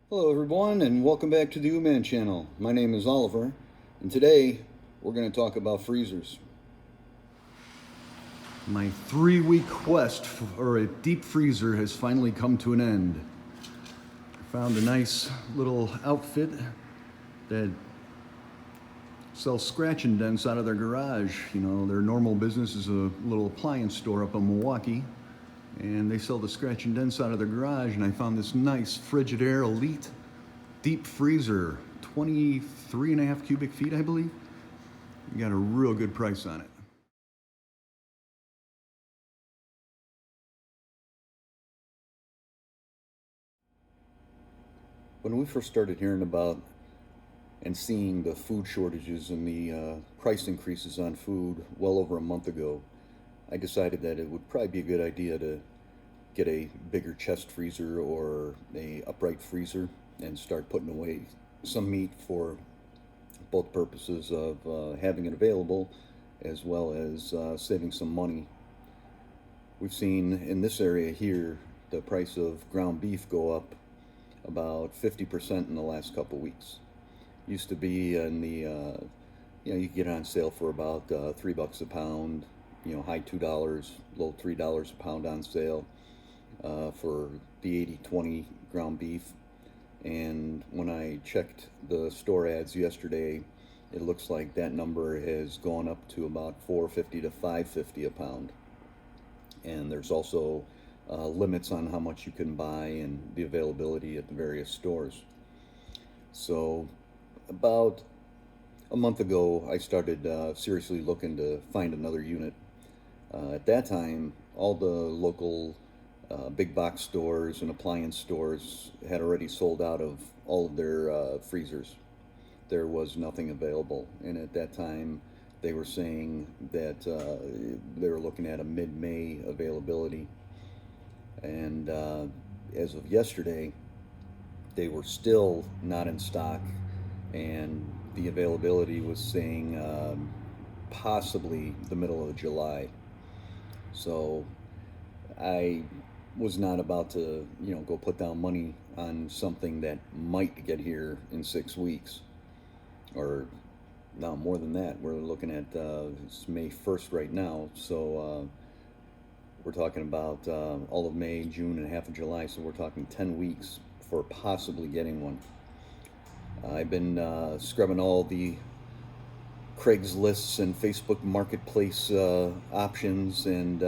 Hello everyone and welcome back to the U-Man channel. My name is Oliver and today we're going to talk about freezers. My 3-week quest for a deep freezer has finally come to an end. I found a nice little outfit that sells scratch and dents out of their garage. You know, their normal business is a little appliance store up in Milwaukee, and they sell the scratch and dents out of their garage, and I found this nice Frigidaire Elite deep freezer, 23.5 cubic feet, I believe. You got a real good price on it. When we first started hearing about and seeing the food shortages and the price increases on food well over a month ago, I decided that it would probably be a good idea to get a bigger chest freezer or a upright freezer and start putting away some meat for both purposes of having it available as well as saving some money. We've seen in this area here the price of ground beef go up about 50% in the last couple weeks. Used to be in the you could get it on sale for about $3 a pound, high $2, low $3 a pound on sale for the 80/20 ground beef. And when I checked the store ads yesterday, it looks like that number has gone up to about $4.50 to $5.50 a pound. And there's also limits on how much you can buy and the availability at the various stores. So about a month ago, I started seriously looking to find another unit. At that time, all the local big box stores and appliance stores had already sold out of all of their freezers. There was nothing available, and at that time they were saying that they were looking at a mid-May availability, and as of yesterday they were still not in stock, and the availability was saying possibly the middle of July. So I was not about to, go put down money on something that might get here in 6 weeks, or no, more than that. We're looking at it's May 1st right now, so we're talking about all of May, June, and half of July. So we're talking 10 weeks for possibly getting one. I've been scrubbing all the Craigslists and Facebook Marketplace options and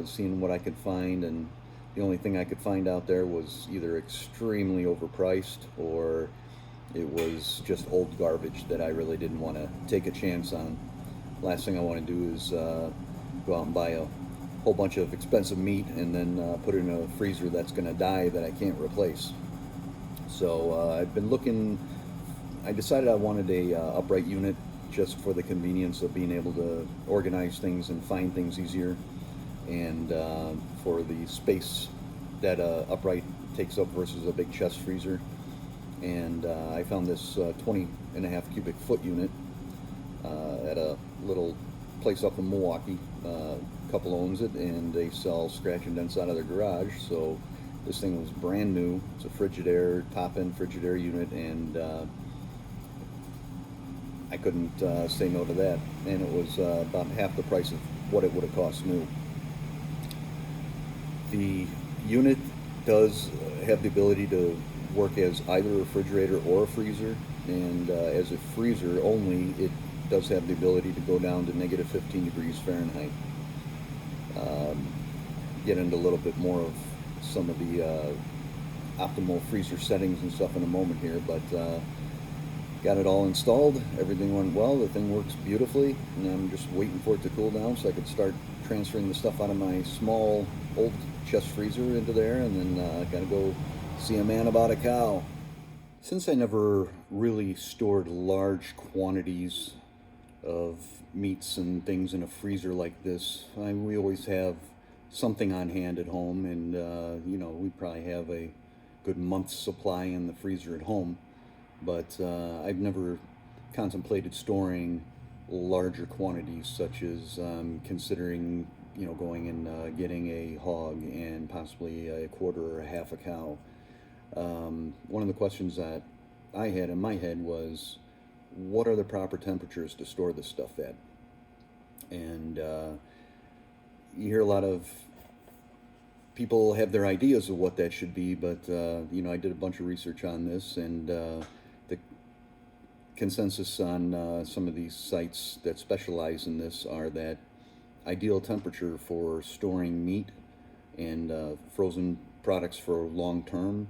seeing what I could find, and the only thing I could find out there was either extremely overpriced or it was just old garbage that I really didn't want to take a chance on. Last thing I want to do is go out and buy a whole bunch of expensive meat and then put it in a freezer that's going to die that I can't replace. So I've been looking. I decided I wanted a upright unit just for the convenience of being able to organize things and find things easier, and for the space that upright takes up versus a big chest freezer. And I found this 20.5 cubic foot unit at a little place up in Milwaukee. Couple owns it, and they sell scratch and dents out of their garage. So this thing was brand new. It's a Frigidaire, top-end Frigidaire unit, and I couldn't say no to that. And it was about half the price of what it would have cost new. The unit does have the ability to work as either a refrigerator or a freezer, and as a freezer only, it does have the ability to go down to negative 15 degrees Fahrenheit. Get into a little bit more of some of the optimal freezer settings and stuff in a moment here, but got it all installed. Everything went well. The thing works beautifully, and I'm just waiting for it to cool down so I could start transferring the stuff out of my small old chest freezer into there, and then gotta go see a man about a cow. Since I never really stored large quantities of meats and things in a freezer like this, we always have something on hand at home, and we probably have a good month's supply in the freezer at home. But I've never contemplated storing larger quantities, such as considering going and getting a hog and possibly a quarter or a half a cow. One of the questions that I had in my head was, what are the proper temperatures to store this stuff at? And you hear a lot of people have their ideas of what that should be, but I did a bunch of research on this, and the consensus on some of these sites that specialize in this are that ideal temperature for storing meat and frozen products for long term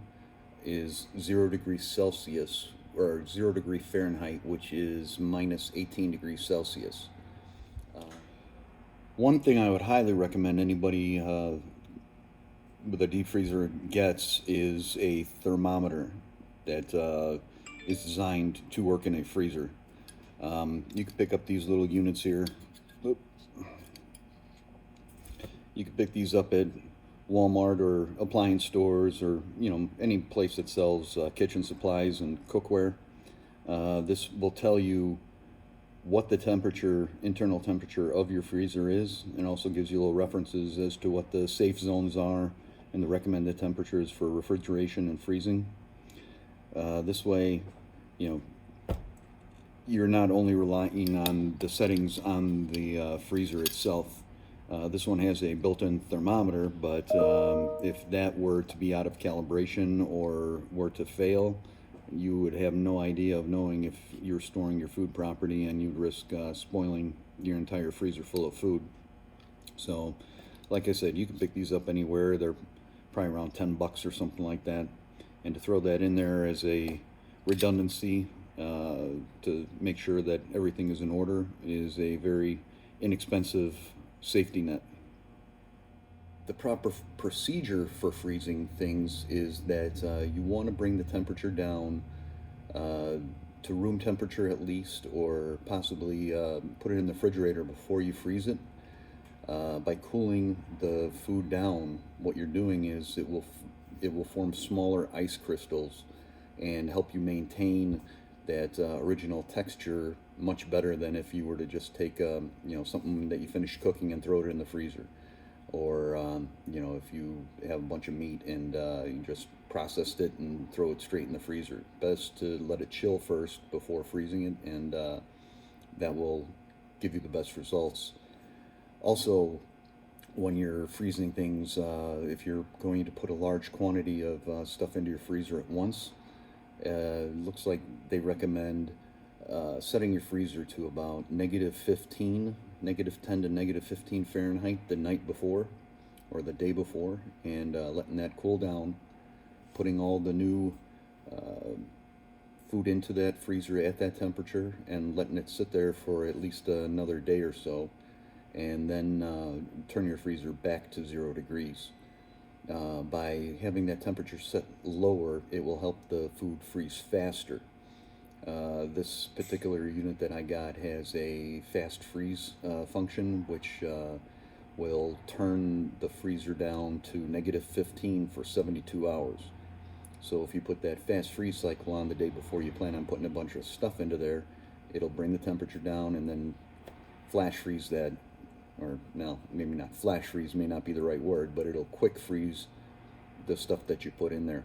is 0 degrees Celsius or 0 degree Fahrenheit, which is minus 18 degrees Celsius. One thing I would highly recommend anybody with a deep freezer gets is a thermometer that is designed to work in a freezer. You can pick up these little units here. Oop. You can pick these up at Walmart or appliance stores, or any place that sells kitchen supplies and cookware. This will tell you what the internal temperature of your freezer is, and also gives you little references as to what the safe zones are and the recommended temperatures for refrigeration and freezing. This way, you're not only relying on the settings on the freezer itself. This one has a built-in thermometer, but if that were to be out of calibration or were to fail, you would have no idea of knowing if you're storing your food properly, and you'd risk spoiling your entire freezer full of food. So, like I said, you can pick these up anywhere. They're probably around $10 or something like that. And to throw that in there as a redundancy to make sure that everything is in order is a very inexpensive safety net. The proper procedure for freezing things is that you want to bring the temperature down to room temperature at least, or possibly put it in the refrigerator before you freeze it. By cooling the food down, what you're doing is it will form smaller ice crystals and help you maintain that original texture much better than if you were to just take something that you finished cooking and throw it in the freezer, or if you have a bunch of meat and you just processed it and throw it straight in the freezer. Best to let it chill first before freezing it, and that will give you the best results. Also, when you're freezing things, if you're going to put a large quantity of stuff into your freezer at once, looks like they recommend setting your freezer to about -15, -10 to -15 Fahrenheit the night before or the day before, and letting that cool down, putting all the new food into that freezer at that temperature, and letting it sit there for at least another day or so, and then turn your freezer back to 0 degrees. By having that temperature set lower, it will help the food freeze faster. This particular unit that I got has a fast freeze function, which will turn the freezer down to -15 for 72 hours. So if you put that fast freeze cycle on the day before you plan on putting a bunch of stuff into there, it'll bring the temperature down, and then flash freeze that, or no, maybe not flash freeze, may not be the right word, but it'll quick freeze the stuff that you put in there.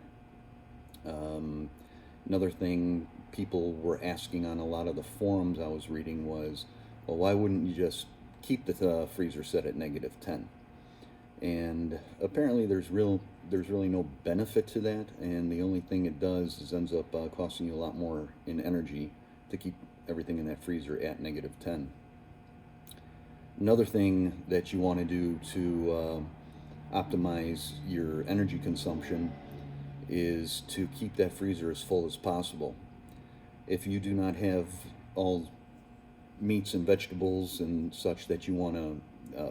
Another thing people were asking on a lot of the forums I was reading was, well, why wouldn't you just keep the freezer set at -10? And apparently there's really no benefit to that, and the only thing it does is ends up costing you a lot more in energy to keep everything in that freezer at -10. Another thing that you want to do to optimize your energy consumption is to keep that freezer as full as possible. If you do not have all meats and vegetables and such that you want to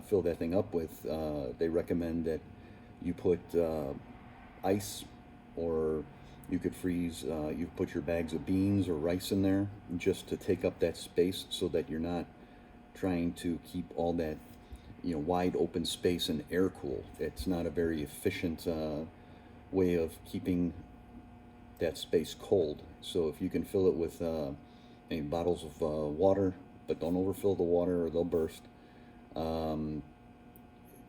fill that thing up with, they recommend that you put ice, or you could freeze, you put your bags of beans or rice in there just to take up that space, so that you're not trying to keep all that wide open space and air cool. It's not a very efficient way of keeping that space cold. So if you can fill it with bottles of water, but don't overfill the water or they'll burst.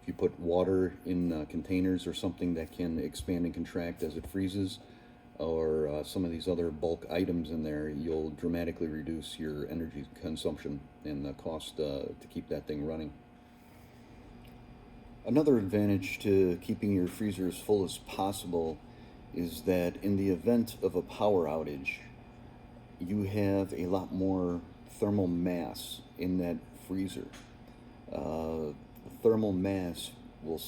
If you put water in containers or something that can expand and contract as it freezes, or some of these other bulk items in there, you'll dramatically reduce your energy consumption and the cost to keep that thing running. Another advantage to keeping your freezer as full as possible is that in the event of a power outage, you have a lot more thermal mass in that freezer. Thermal mass will,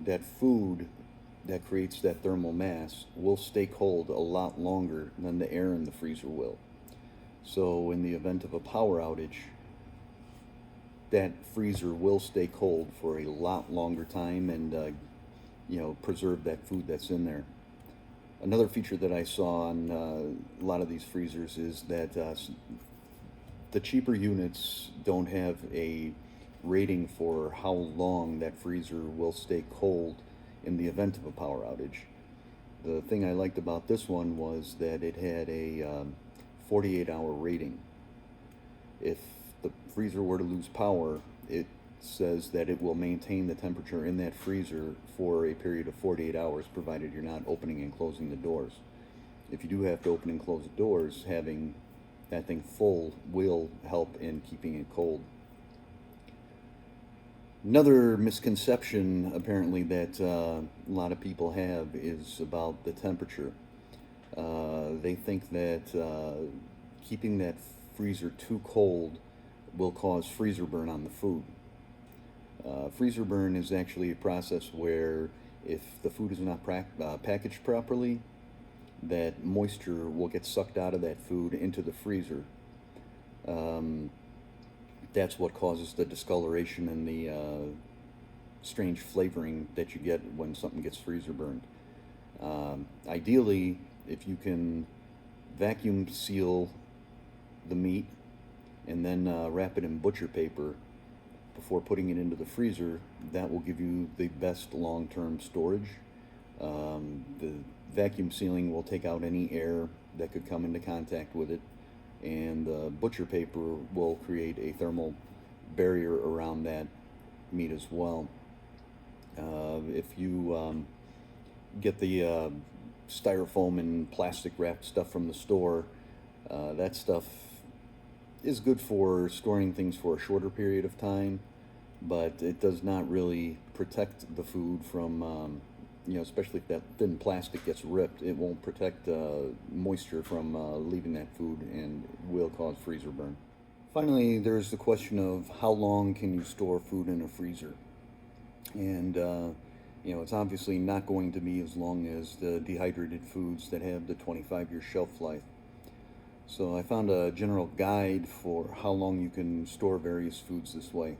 that food that creates that thermal mass will stay cold a lot longer than the air in the freezer will. So, in the event of a power outage, that freezer will stay cold for a lot longer time and, preserve that food that's in there. Another feature that I saw on a lot of these freezers is that the cheaper units don't have a rating for how long that freezer will stay cold in the event of a power outage. The thing I liked about this one was that it had a 48-hour rating. If the freezer were to lose power, it says that it will maintain the temperature in that freezer for a period of 48 hours, provided you're not opening and closing the doors. If you do have to open and close the doors, having that thing full will help in keeping it cold. Another misconception, apparently, that a lot of people have is about the temperature. They think that keeping that freezer too cold will cause freezer burn on the food. Freezer burn is actually a process where if the food is not packaged properly, that moisture will get sucked out of that food into the freezer. That's what causes the discoloration and the strange flavoring that you get when something gets freezer burned. Ideally, if you can vacuum seal the meat and then wrap it in butcher paper before putting it into the freezer, that will give you the best long-term storage. The vacuum sealing will take out any air that could come into contact with it, and the butcher paper will create a thermal barrier around that meat as well. If you get the styrofoam and plastic wrapped stuff from the store, that stuff is good for storing things for a shorter period of time, but it does not really protect the food from, especially if that thin plastic gets ripped, it won't protect moisture from leaving that food and will cause freezer burn. Finally, there's the question of how long can you store food in a freezer? And, it's obviously not going to be as long as the dehydrated foods that have the 25-year shelf life. So I found a general guide for how long you can store various foods this way.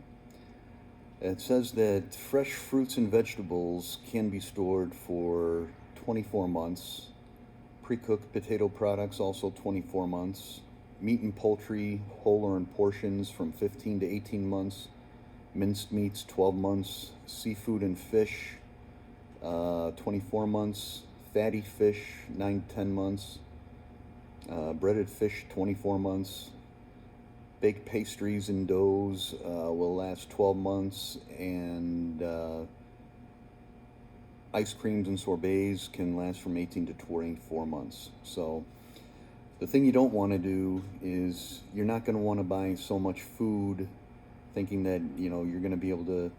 It says that fresh fruits and vegetables can be stored for 24 months. Pre-cooked potato products also 24 months. Meat and poultry, whole or in portions, from 15 to 18 months. Minced meats, 12 months. Seafood and fish, 24 months. Fatty fish, 9 to 10 months. Breaded fish, 24 months. Baked pastries and doughs will last 12 months, and ice creams and sorbets can last from 18 to 24 months. So the thing you don't want to do is you're not going to want to buy so much food thinking that, you're going to be able to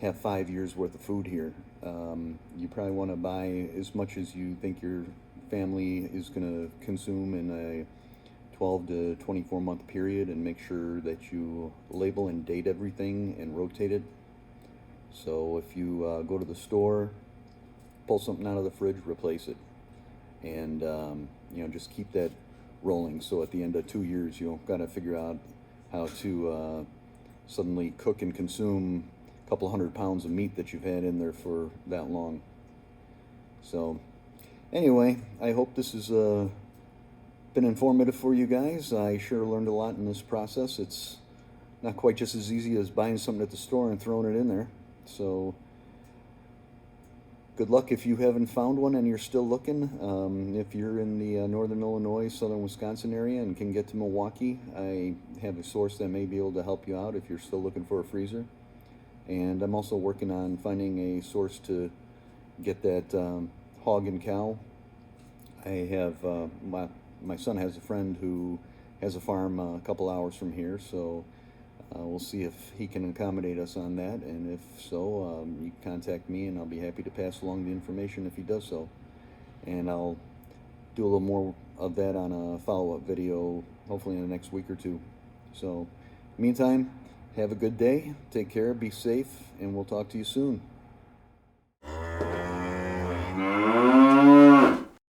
have 5 years worth of food here. You probably want to buy as much as you think your family is going to consume in a 12 to 24 month period, and make sure that you label and date everything and rotate it. So if you go to the store, pull something out of the fridge, replace it, and just keep that rolling. So at the end of 2 years, you don't got to figure out how to suddenly cook and consume a couple 100 pounds of meat that you've had in there for that long. So anyway, I hope this has been informative for you guys. I sure learned a lot in this process. It's not quite just as easy as buying something at the store and throwing it in there. So good luck if you haven't found one and you're still looking. If you're in the northern Illinois, southern Wisconsin area and can get to Milwaukee, I have a source that may be able to help you out if you're still looking for a freezer. And I'm also working on finding a source to get that hog and cow. I have my son has a friend who has a farm a couple hours from here, so we'll see if he can accommodate us on that, and if so, you can contact me, and I'll be happy to pass along the information if he does so. And I'll do a little more of that on a follow-up video, hopefully in the next week or two. So, meantime, have a good day, take care, be safe, and we'll talk to you soon.